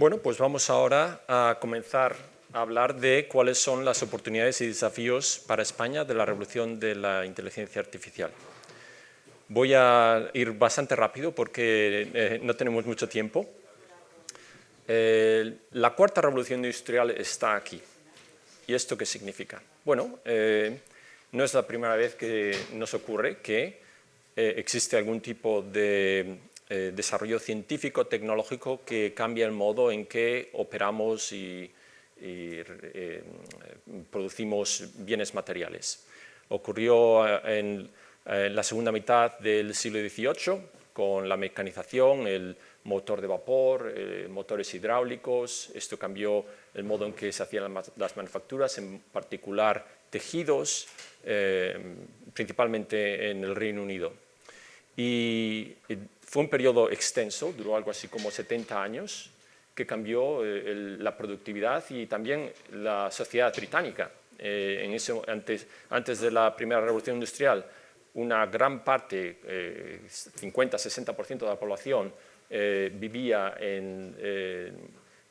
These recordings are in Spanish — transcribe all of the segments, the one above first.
Bueno, pues vamos ahora a comenzar a hablar de cuáles son las oportunidades y desafíos para España de la revolución de la inteligencia artificial. Voy a ir bastante rápido porque no tenemos mucho tiempo. La cuarta revolución industrial está aquí. ¿Y esto qué significa? Bueno, no es la primera vez que nos ocurre que existe algún tipo de desarrollo científico, tecnológico que cambia el modo en que operamos y producimos bienes materiales. Ocurrió en la segunda mitad del siglo XVIII con la mecanización, el motor de vapor, motores hidráulicos. Esto cambió el modo en que se hacían las manufacturas, en particular tejidos, principalmente en el Reino Unido. Y fue un periodo extenso, duró algo así como 70 años, que cambió la productividad y también la sociedad británica. Antes de la primera revolución industrial, una gran parte, 50-60% de la población, vivía en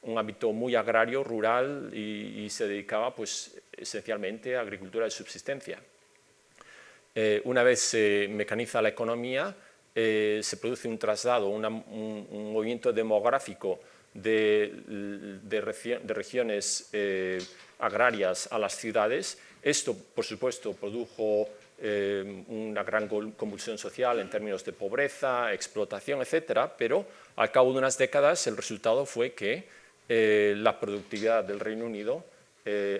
un ámbito muy agrario, rural, y se dedicaba pues, esencialmente a agricultura de subsistencia. Una vez se mecaniza la economía, se produce un traslado, un movimiento demográfico de regiones agrarias a las ciudades. Esto, por supuesto, produjo una gran convulsión social en términos de pobreza, explotación, etcétera, pero al cabo de unas décadas el resultado fue que la productividad del Reino Unido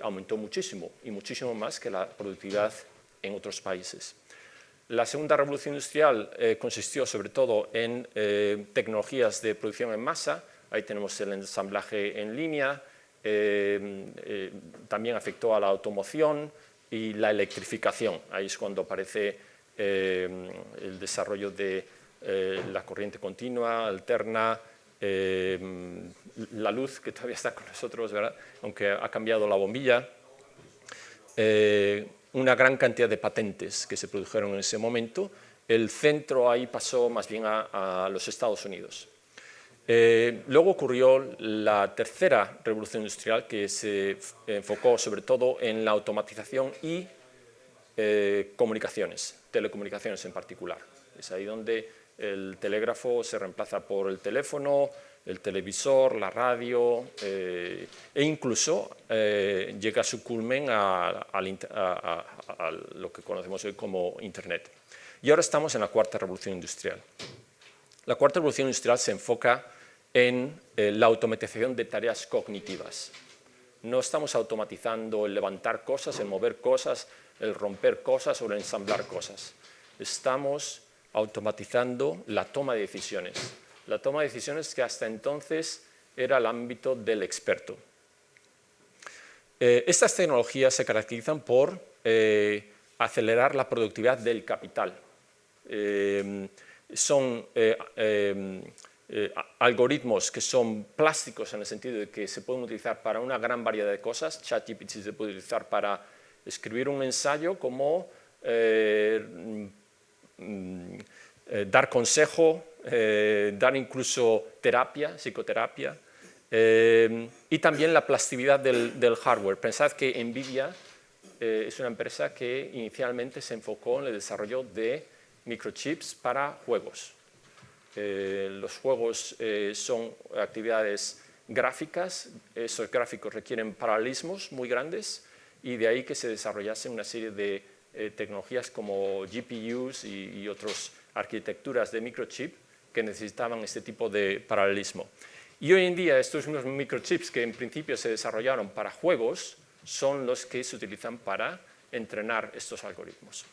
aumentó muchísimo, y muchísimo más que la productividad en otros países. La segunda revolución industrial consistió sobre todo en tecnologías de producción en masa. Ahí tenemos el ensamblaje en línea, también afectó a la automoción y la electrificación. Ahí es cuando aparece el desarrollo de la corriente continua, alterna, la luz, que todavía está con nosotros, ¿verdad? Aunque ha cambiado la bombilla. Una gran cantidad de patentes que se produjeron en ese momento. El centro ahí pasó más bien a los Estados Unidos. Luego ocurrió la tercera revolución industrial, que se enfocó sobre todo en la automatización y comunicaciones, telecomunicaciones en particular. Es ahí donde el telégrafo se reemplaza por el teléfono, el televisor, la radio, e incluso llega a su culmen a lo que conocemos hoy como Internet. Y ahora estamos en la cuarta revolución industrial. La cuarta revolución industrial se enfoca en la automatización de tareas cognitivas. No estamos automatizando el levantar cosas, el mover cosas, el romper cosas o el ensamblar cosas. Estamos automatizando la toma de decisiones. La toma de decisiones que hasta entonces era el ámbito del experto. Estas tecnologías se caracterizan por acelerar la productividad del capital. Son algoritmos que son plásticos en el sentido de que se pueden utilizar para una gran variedad de cosas. ChatGPT se puede utilizar para escribir un ensayo, como dar consejo, dar incluso terapia, psicoterapia, y también la plasticidad del hardware. Pensad que NVIDIA es una empresa que inicialmente se enfocó en el desarrollo de microchips para juegos. Los juegos son actividades gráficas, esos gráficos requieren paralelismos muy grandes, y de ahí que se desarrollase una serie de tecnologías como GPUs y otras arquitecturas de microchip que necesitaban este tipo de paralelismo. Y hoy en día estos mismos microchips, que en principio se desarrollaron para juegos, son los que se utilizan para entrenar estos algoritmos.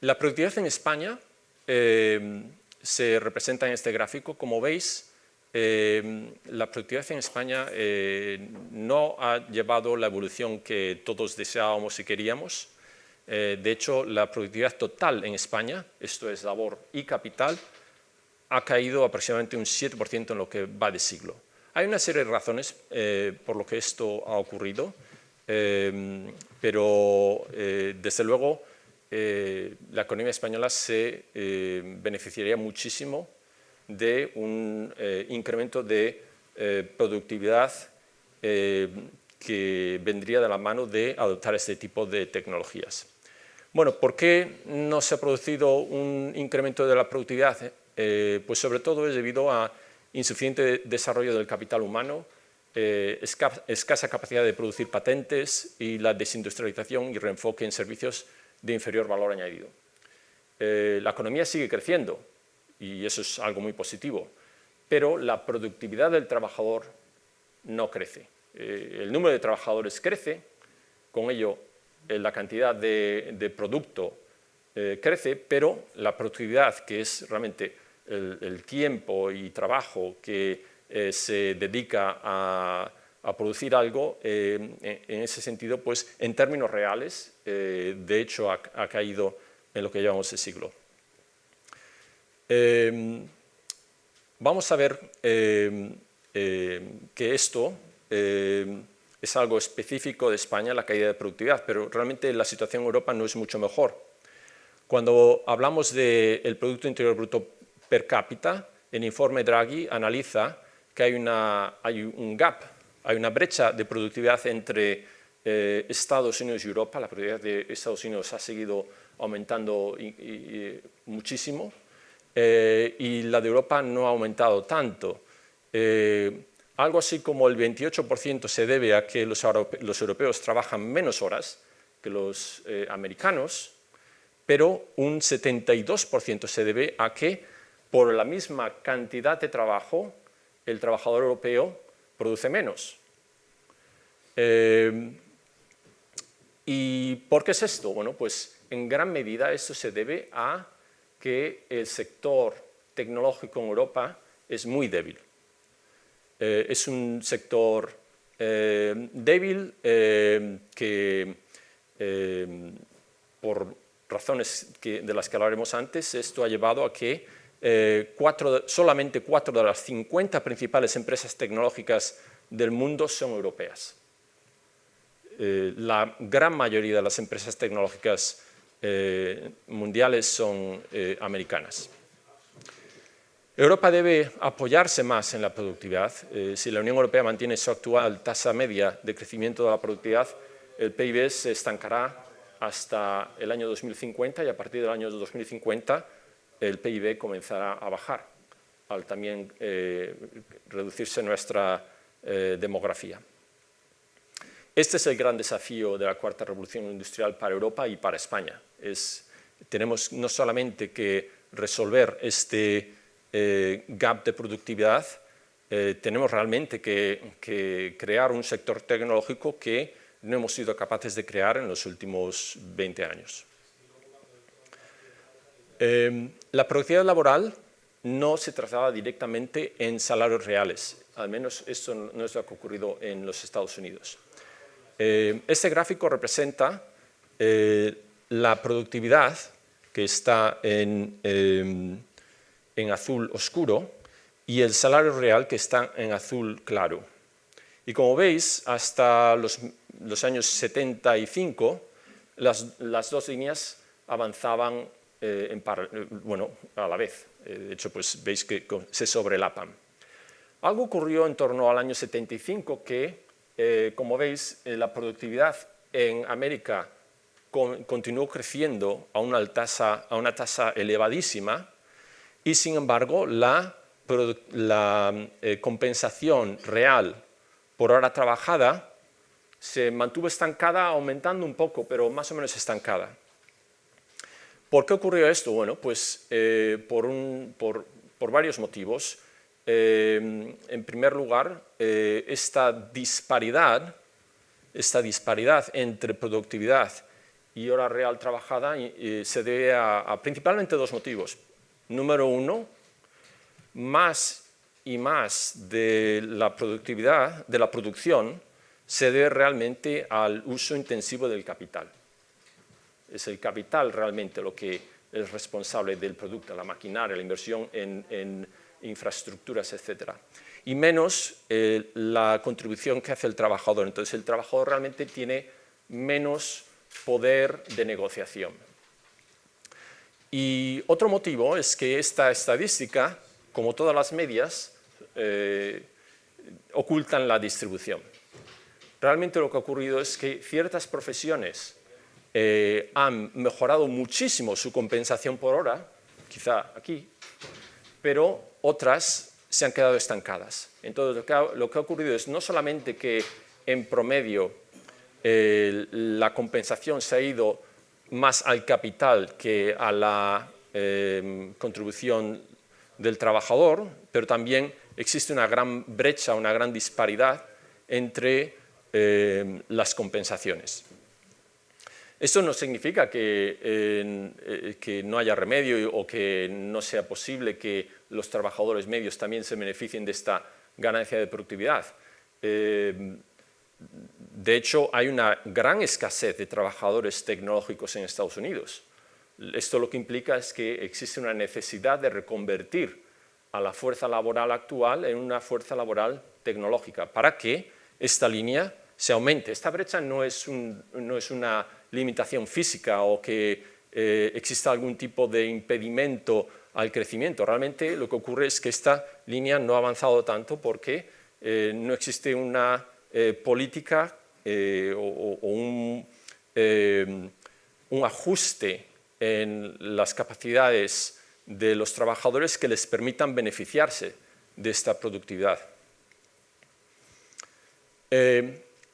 La productividad en España se representa en este gráfico. Como veis, la productividad en España no ha llevado la evolución que todos deseábamos y queríamos. De hecho, la productividad total en España, esto es labor y capital, ha caído aproximadamente un 7% en lo que va de siglo. Hay una serie de razones por lo que esto ha ocurrido, pero desde luego la economía española se beneficiaría muchísimo de un incremento de productividad que vendría de la mano de adoptar este tipo de tecnologías. Bueno, ¿por qué no se ha producido un incremento de la productividad? Pues sobre todo es debido a insuficiente desarrollo del capital humano, escasa capacidad de producir patentes y la desindustrialización y reenfoque en servicios de inferior valor añadido. La economía sigue creciendo y eso es algo muy positivo, pero la productividad del trabajador no crece. El número de trabajadores crece, con ello la cantidad de producto crece, pero la productividad, que es realmente el tiempo y trabajo que se dedica a producir algo, en ese sentido, pues en términos reales, de hecho ha caído en lo que llamamos el siglo. Vamos a ver que esto es algo específico de España, la caída de productividad, pero realmente la situación en Europa no es mucho mejor. Cuando hablamos del Producto Interior Bruto per cápita, el informe Draghi analiza que hay un gap, hay una brecha de productividad entre Estados Unidos y Europa. La productividad de Estados Unidos ha seguido aumentando muchísimo y la de Europa no ha aumentado tanto. Algo así como el 28% se debe a que los europeos trabajan menos horas que los americanos, pero un 72% se debe a que por la misma cantidad de trabajo el trabajador europeo produce menos. ¿Y por qué es esto? Bueno, pues en gran medida esto se debe a que el sector tecnológico en Europa es muy débil. Es un sector débil que, por razones de las que hablaremos antes, esto ha llevado a que solamente 4 de las 50 principales empresas tecnológicas del mundo son europeas. La gran mayoría de las empresas tecnológicas mundiales son americanas. Europa debe apoyarse más en la productividad. Si la Unión Europea mantiene su actual tasa media de crecimiento de la productividad, el PIB se estancará hasta el año 2050 y a partir del año 2050 el PIB comenzará a bajar, al también reducirse nuestra demografía. Este es el gran desafío de la cuarta revolución industrial para Europa y para España. Tenemos no solamente que resolver este gap de productividad, tenemos realmente que crear un sector tecnológico que no hemos sido capaces de crear en los últimos 20 años. La productividad laboral no se traslada directamente en salarios reales, al menos esto no es lo que ha ocurrido en los Estados Unidos. Este gráfico representa la productividad que está en azul oscuro y el salario real que está en azul claro. Y como veis, hasta los años 75, las dos líneas avanzaban a la vez. De hecho, pues veis que se sobrelapan. Algo ocurrió en torno al año 75 que, como veis, la productividad en América continuó creciendo a una tasa elevadísima y, sin embargo, la compensación real por hora trabajada se mantuvo estancada, aumentando un poco, pero más o menos estancada. ¿Por qué ocurrió esto? Bueno, pues por varios motivos. En primer lugar, esta disparidad entre productividad y hora real trabajada se debe a principalmente dos motivos. Número uno, más y más de la productividad, de la producción, se debe realmente al uso intensivo del capital. Es el capital realmente lo que es responsable del producto, la maquinaria, la inversión en infraestructuras, etc. Y menos la contribución que hace el trabajador. Entonces el trabajador realmente tiene menos poder de negociación. Y otro motivo es que esta estadística como todas las medias, ocultan la distribución. Realmente lo que ha ocurrido es que ciertas profesiones han mejorado muchísimo su compensación por hora, quizá aquí, pero otras se han quedado estancadas. Entonces, lo que ha ocurrido es no solamente que en promedio la compensación se ha ido más al capital que a la contribución del trabajador, pero también existe una gran brecha, una gran disparidad entre las compensaciones. Esto no significa que no haya remedio o que no sea posible que los trabajadores medios también se beneficien de esta ganancia de productividad. De hecho, hay una gran escasez de trabajadores tecnológicos en Estados Unidos. Esto lo que implica es que existe una necesidad de reconvertir a la fuerza laboral actual en una fuerza laboral tecnológica para que esta línea se aumente. Esta brecha no es una limitación física o que exista algún tipo de impedimento al crecimiento. Realmente lo que ocurre es que esta línea no ha avanzado tanto porque no existe una política o un ajuste en las capacidades de los trabajadores que les permitan beneficiarse de esta productividad.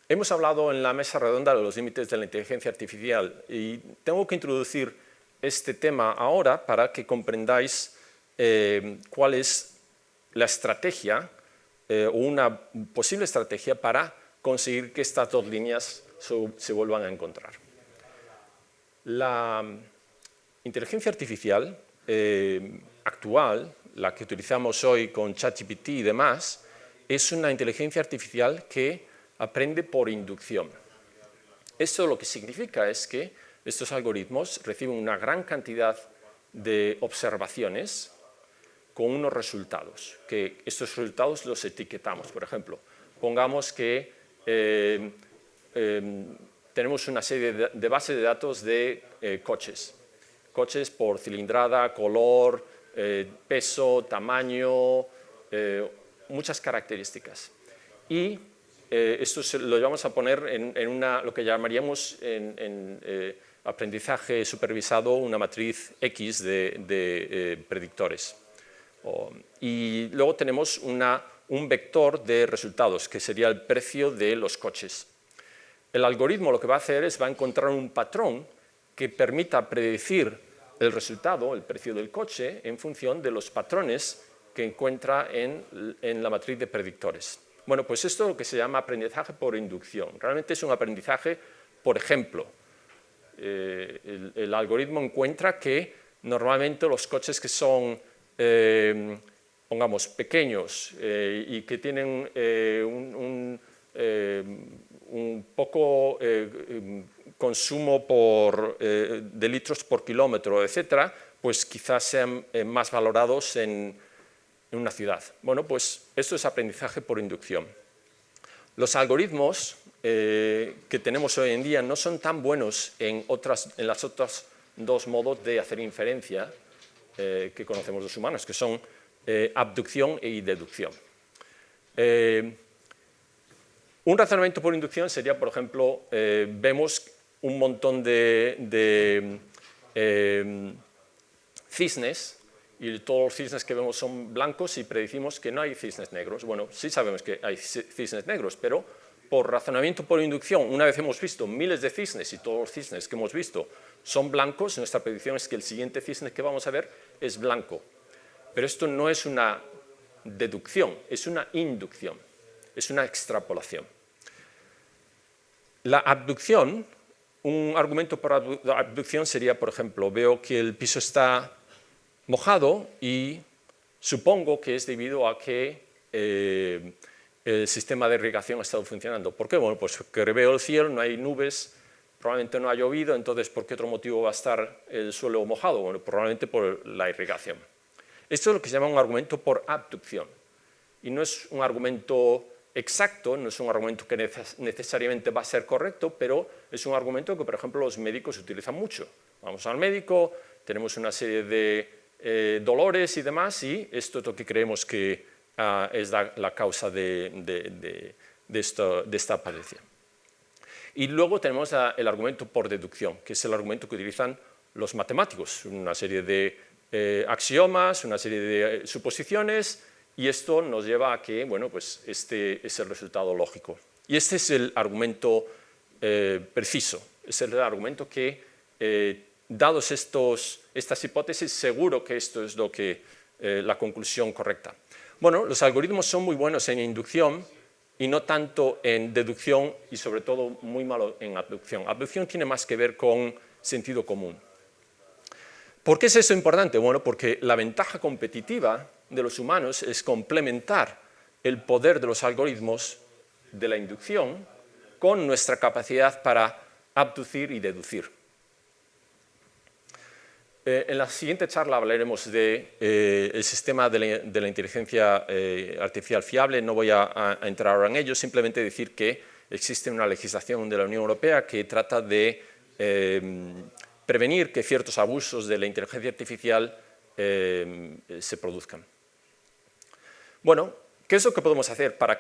Hemos hablado en la mesa redonda de los límites de la inteligencia artificial y tengo que introducir este tema ahora para que comprendáis cuál es la estrategia o una posible estrategia para conseguir que estas dos líneas se vuelvan a encontrar. La inteligencia artificial actual, la que utilizamos hoy con ChatGPT y demás, es una inteligencia artificial que aprende por inducción. Esto lo que significa es que estos algoritmos reciben una gran cantidad de observaciones con unos resultados, que estos resultados los etiquetamos. Por ejemplo, pongamos que tenemos una serie de bases de datos de coches por cilindrada, color, peso, tamaño, muchas características. Y esto lo vamos a poner en lo que llamaríamos en aprendizaje supervisado una matriz X de predictores. Y luego tenemos un vector de resultados, que sería el precio de los coches. El algoritmo lo que va a hacer es va a encontrar un patrón que permita predecir el resultado, el precio del coche, en función de los patrones que encuentra en la matriz de predictores. Bueno, pues esto es lo que se llama aprendizaje por inducción. Realmente es un aprendizaje por ejemplo. El algoritmo encuentra que normalmente los coches que son, pongamos, pequeños y que tienen un poco consumo de litros por kilómetro, etcétera, pues quizás sean más valorados en una ciudad. Bueno, pues esto es aprendizaje por inducción. Los algoritmos que tenemos hoy en día no son tan buenos en las otras dos modos de hacer inferencia que conocemos los humanos, que son abducción y deducción. Un razonamiento por inducción sería, por ejemplo, vemos un montón de cisnes, y todos los cisnes que vemos son blancos y predecimos que no hay cisnes negros. Bueno, sí sabemos que hay cisnes negros, pero por razonamiento por inducción, una vez hemos visto miles de cisnes y todos los cisnes que hemos visto son blancos, nuestra predicción es que el siguiente cisne que vamos a ver es blanco. Pero esto no es una deducción, es una inducción, es una extrapolación. La abducción, un argumento por abducción sería, por ejemplo, veo que el piso está mojado y supongo que es debido a que el sistema de irrigación ha estado funcionando. ¿Por qué? Bueno, pues que veo el cielo, no hay nubes, probablemente no ha llovido, entonces ¿por qué otro motivo va a estar el suelo mojado? Bueno, probablemente por la irrigación. Esto es lo que se llama un argumento por abducción. Y no es un argumento exacto, no es un argumento que necesariamente va a ser correcto, pero es un argumento que, por ejemplo, los médicos utilizan mucho. Vamos al médico, tenemos una serie de dolores y demás, y esto es lo que creemos que es la causa de esta padecía. Y luego tenemos el argumento por deducción, que es el argumento que utilizan los matemáticos, una serie de axiomas, una serie de suposiciones, y esto nos lleva a que, bueno, pues este es el resultado lógico. Y este es el argumento preciso, es el argumento que, dados estas hipótesis, seguro que esto es la conclusión correcta. Bueno, los algoritmos son muy buenos en inducción y no tanto en deducción y sobre todo muy malo en abducción. Abducción tiene más que ver con sentido común. ¿Por qué es eso importante? Bueno, porque la ventaja competitiva de los humanos es complementar el poder de los algoritmos de la inducción con nuestra capacidad para abducir y deducir. En la siguiente charla hablaremos del sistema de la inteligencia artificial fiable. No voy a entrar ahora en ello, simplemente decir que existe una legislación de la Unión Europea que trata de prevenir que ciertos abusos de la inteligencia artificial se produzcan. Bueno, ¿qué es lo que podemos hacer para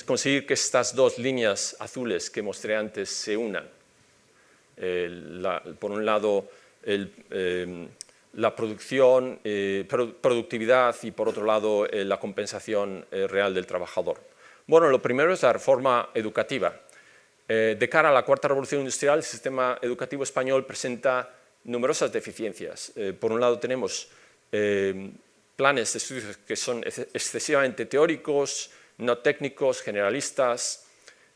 conseguir que estas dos líneas azules que mostré antes se unan? Por un lado, la productividad y, por otro lado, la compensación real del trabajador. Bueno, lo primero es la reforma educativa. De cara a la cuarta revolución industrial, el sistema educativo español presenta numerosas deficiencias. Por un lado tenemos planes de estudios que son excesivamente teóricos, no técnicos, generalistas.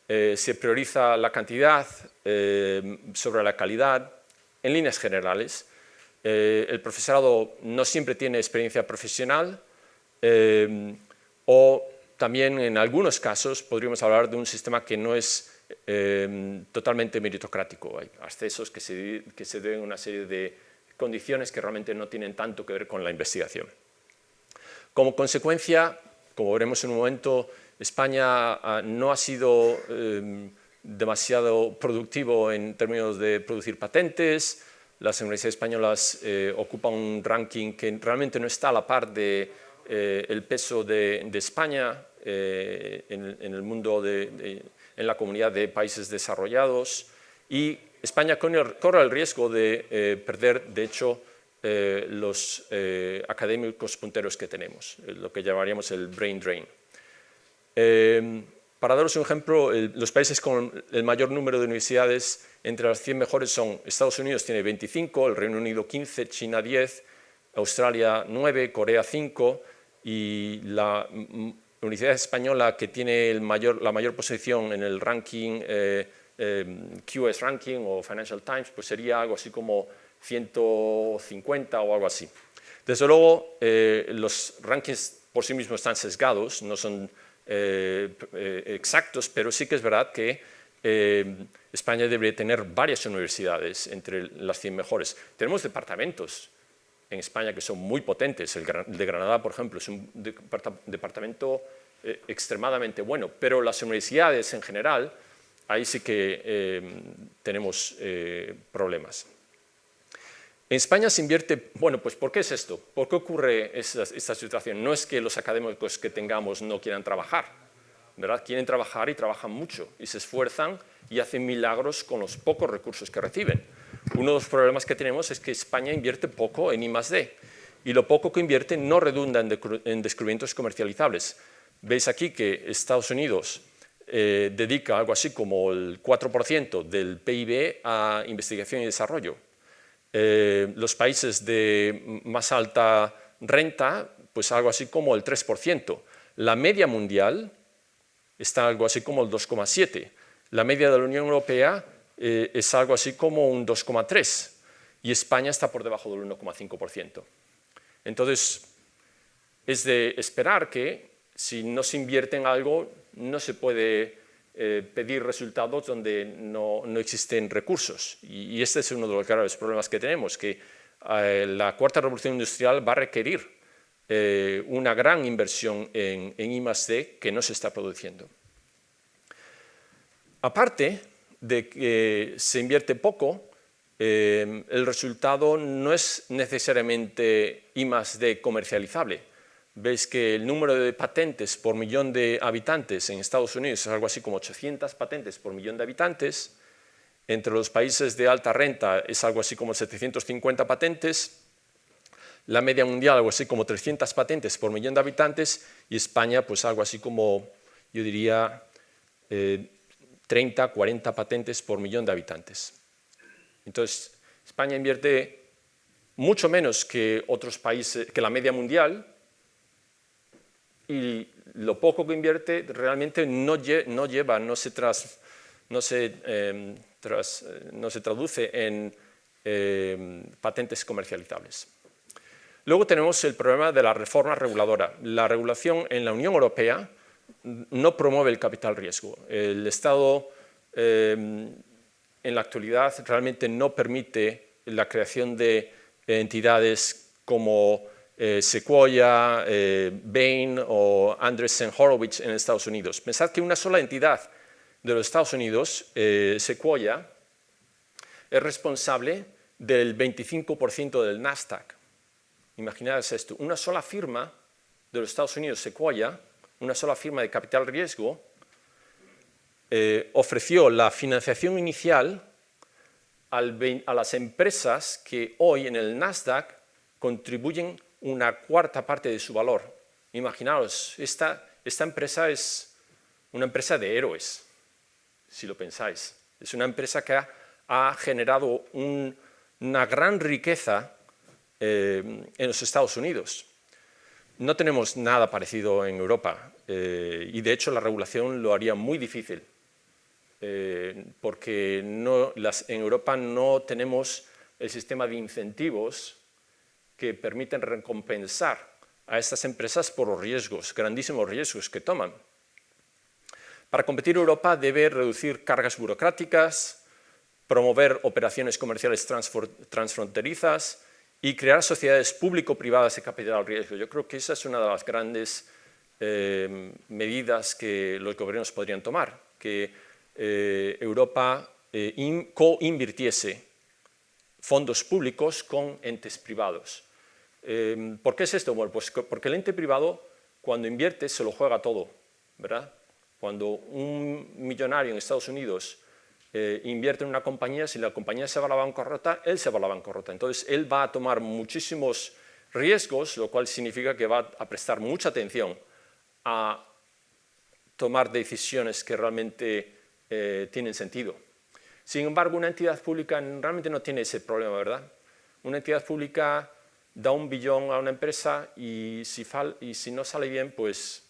Se prioriza la cantidad sobre la calidad. En líneas generales, el profesorado no siempre tiene experiencia profesional o también en algunos casos podríamos hablar de un sistema que no es totalmente meritocrático. Hay accesos que se deben a una serie de condiciones que realmente no tienen tanto que ver con la investigación. Como consecuencia, como veremos en un momento, España no ha sido demasiado productivo en términos de producir patentes. Las universidades españolas ocupan un ranking que realmente no está a la par del peso de España en el mundo, en la comunidad de países desarrollados, y España corre el riesgo de perder, de hecho, los académicos punteros que tenemos, lo que llamaríamos el brain drain. Para daros un ejemplo, los países con el mayor número de universidades entre las 100 mejores son Estados Unidos, tiene 25, el Reino Unido 15, China 10, Australia 9, Corea 5, y la universidad española que tiene la mayor posición en el ranking QS Ranking o Financial Times, pues sería algo así como 150 o algo así. Desde luego, los rankings por sí mismos están sesgados, no son exactos, pero sí que es verdad que España debería tener varias universidades entre las 100 mejores. Tenemos departamentos en España que son muy potentes. El de Granada, por ejemplo, es un departamento extremadamente bueno, pero las universidades en general, ahí sí que tenemos problemas. En España se invierte, bueno, pues ¿por qué es esto? ¿Por qué ocurre esta situación? No es que los académicos que tengamos no quieran trabajar, ¿verdad? Quieren trabajar y trabajan mucho, y se esfuerzan y hacen milagros con los pocos recursos que reciben. Uno de los problemas que tenemos es que España invierte poco en I+D, y lo poco que invierte no redunda en descubrimientos comercializables. Veis aquí que Estados Unidos dedica algo así como el 4% del PIB a investigación y desarrollo. Los países de más alta renta, pues algo así como el 3%. La media mundial está algo así como el 2,7%. La media de la Unión Europea es algo así como un 2,3%. Y España está por debajo del 1,5%. Entonces, es de esperar que si no se invierte en algo, no se puede pedir resultados donde no existen recursos. Y este es uno de los graves problemas que tenemos, que la cuarta revolución industrial va a requerir una gran inversión en I+D que no se está produciendo. Aparte de que se invierte poco, el resultado no es necesariamente I+D comercializable. Veis que el número de patentes por millón de habitantes en Estados Unidos es algo así como 800 patentes por millón de habitantes. Entre los países de alta renta es algo así como 750 patentes. La media mundial algo así como 300 patentes por millón de habitantes. Y España pues algo así como, yo diría, 30, 40 patentes por millón de habitantes. Entonces, España invierte mucho menos que otros países, que la media mundial, y lo poco que invierte realmente no se traduce en patentes comercializables. Luego tenemos el problema de la reforma reguladora. La regulación en la Unión Europea no promueve el capital riesgo. El Estado en la actualidad realmente no permite la creación de entidades como Sequoia, Bain o Andreessen Horowitz en Estados Unidos. Pensad que una sola entidad de los Estados Unidos, Sequoia, es responsable del 25% del Nasdaq. Imaginad esto, una sola firma de los Estados Unidos, Sequoia, una sola firma de capital riesgo, ofreció la financiación inicial a las empresas que hoy en el Nasdaq contribuyen una cuarta parte de su valor. Imaginaos, esta empresa es una empresa de héroes, si lo pensáis. Es una empresa que ha generado una gran riqueza en los Estados Unidos. No tenemos nada parecido en Europa y de hecho la regulación lo haría muy difícil porque en Europa no tenemos el sistema de incentivos que permiten recompensar a estas empresas por los riesgos, grandísimos riesgos que toman. Para competir, Europa debe reducir cargas burocráticas, promover operaciones comerciales transfronterizas y crear sociedades público-privadas de capital riesgo. Yo creo que esa es una de las grandes medidas que los gobiernos podrían tomar, que Europa co-invirtiese fondos públicos con entes privados. ¿Por qué es esto? Bueno, pues porque el ente privado, cuando invierte, se lo juega todo, ¿verdad? Cuando un millonario en Estados Unidos invierte en una compañía, si la compañía se va a la bancarrota, él se va a la bancarrota. Entonces, él va a tomar muchísimos riesgos, lo cual significa que va a prestar mucha atención a tomar decisiones que realmente tienen sentido. Sin embargo, una entidad pública realmente no tiene ese problema, ¿verdad? Una entidad pública da $1 billón a una empresa y si no sale bien, pues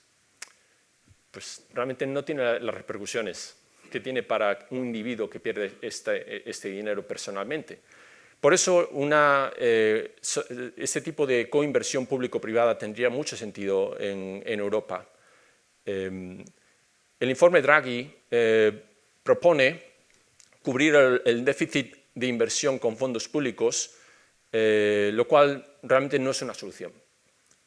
realmente no tiene las repercusiones que tiene para un individuo que pierde este dinero personalmente. Por eso este tipo de coinversión público-privada tendría mucho sentido en Europa. El informe Draghi propone cubrir el déficit de inversión con fondos públicos, lo cual realmente no es una solución.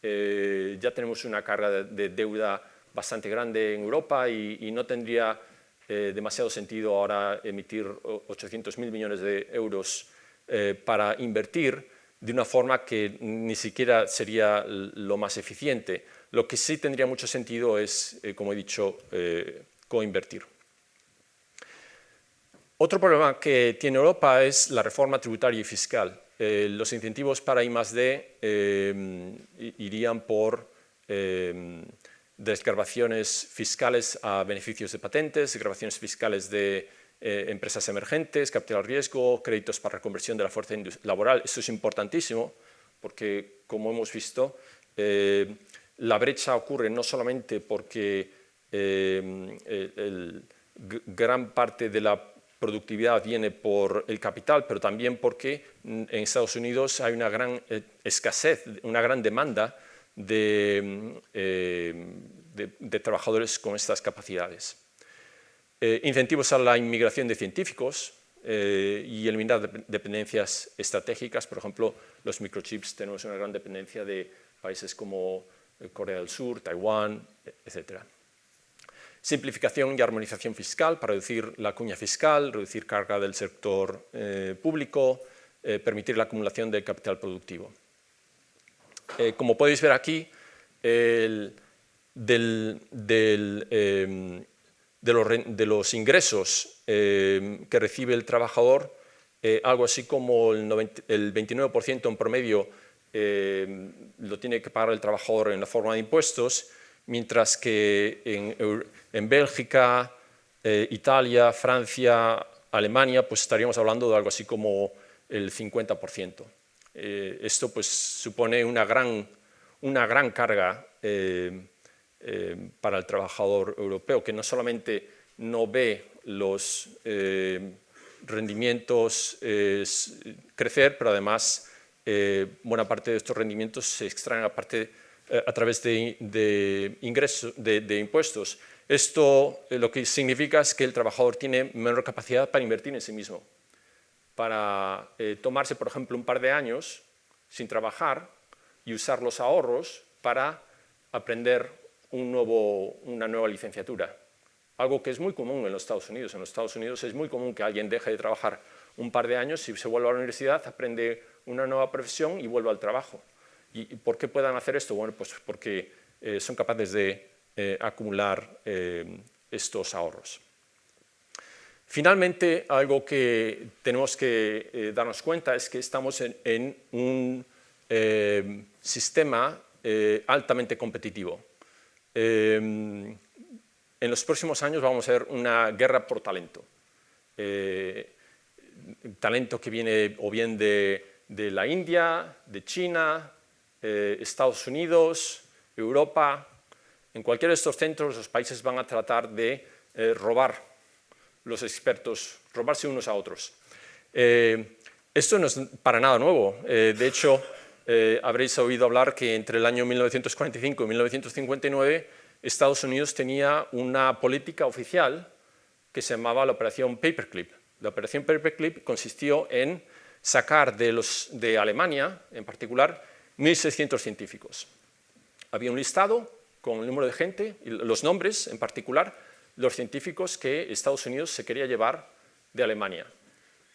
Ya tenemos una carga de deuda bastante grande en Europa y no tendría demasiado sentido ahora emitir 800.000 millones de euros para invertir de una forma que ni siquiera sería lo más eficiente. Lo que sí tendría mucho sentido es, como he dicho, coinvertir. Otro problema que tiene Europa es la reforma tributaria y fiscal. Los incentivos para I+D irían por desgravaciones fiscales a beneficios de patentes, desgravaciones fiscales de empresas emergentes, capital riesgo, créditos para reconversión de la fuerza laboral. Esto es importantísimo porque, como hemos visto, la brecha ocurre no solamente porque gran parte de la productividad viene por el capital, pero también porque en Estados Unidos hay una gran escasez, una gran demanda de trabajadores con estas capacidades. Incentivos a la inmigración de científicos y eliminar dependencias estratégicas. Por ejemplo, los microchips, tenemos una gran dependencia de países como Corea del Sur, Taiwán, etc. Simplificación y armonización fiscal para reducir la cuña fiscal, reducir carga del sector público, permitir la acumulación de capital productivo. Como podéis ver aquí, de los ingresos que recibe el trabajador, algo así como el 29% en promedio lo tiene que pagar el trabajador en la forma de impuestos, mientras que en Bélgica, Italia, Francia, Alemania, pues estaríamos hablando de algo así como el 50%. Esto pues supone una gran carga para el trabajador europeo, que no solamente no ve los rendimientos crecer, pero además buena parte de estos rendimientos se extraen a través de impuestos. Esto lo que significa es que el trabajador tiene menor capacidad para invertir en sí mismo, para tomarse, por ejemplo, un par de años sin trabajar y usar los ahorros para aprender una nueva licenciatura. Algo que es muy común en los Estados Unidos. En los Estados Unidos es muy común que alguien deje de trabajar un par de años y se vuelva a la universidad, aprende una nueva profesión y vuelva al trabajo. ¿Y por qué puedan hacer esto? Bueno, pues porque son capaces de acumular estos ahorros. Finalmente, algo que tenemos que darnos cuenta es que estamos en un sistema altamente competitivo. En los próximos años vamos a ver una guerra por talento. Talento que viene o bien de la India, de China, Estados Unidos, Europa. En cualquiera de estos centros los países van a tratar de robar los expertos, robarse unos a otros. Esto no es para nada nuevo. De hecho, habréis oído hablar que entre el año 1945 y 1959 Estados Unidos tenía una política oficial que se llamaba la Operación Paperclip. La Operación Paperclip consistió en sacar de Alemania, en particular, 1.600 científicos. Había un listado con el número de gente, y los nombres en particular, los científicos que Estados Unidos se quería llevar de Alemania.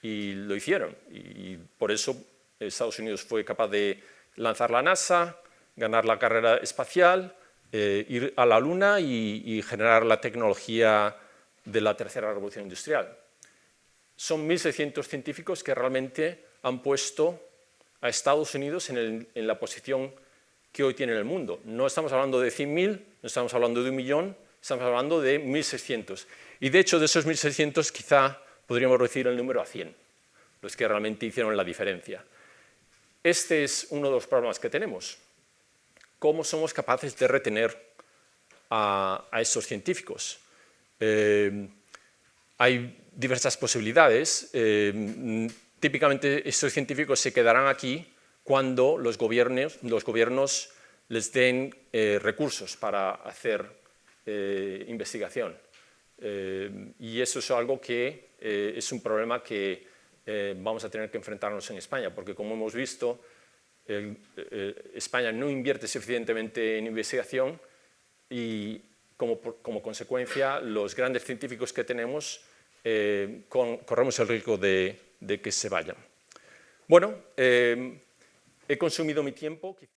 Y lo hicieron. Y por eso Estados Unidos fue capaz de lanzar la NASA, ganar la carrera espacial, ir a la Luna y generar la tecnología de la tercera revolución industrial. Son 1.600 científicos que realmente han puesto a Estados Unidos en la posición que hoy tiene en el mundo. No estamos hablando de 100.000, no estamos hablando de 1.000.000, estamos hablando de 1.600. Y de hecho, de esos 1.600 quizá podríamos reducir el número a 100, los que realmente hicieron la diferencia. Este es uno de los problemas que tenemos. ¿Cómo somos capaces de retener a estos científicos? Hay diversas posibilidades. Típicamente estos científicos se quedarán aquí cuando los gobiernos les den recursos para hacer investigación. Y eso es algo que es un problema que vamos a tener que enfrentarnos en España, porque como hemos visto, España no invierte suficientemente en investigación y como consecuencia los grandes científicos que tenemos corremos el riesgo de que se vayan. Bueno, he consumido mi tiempo.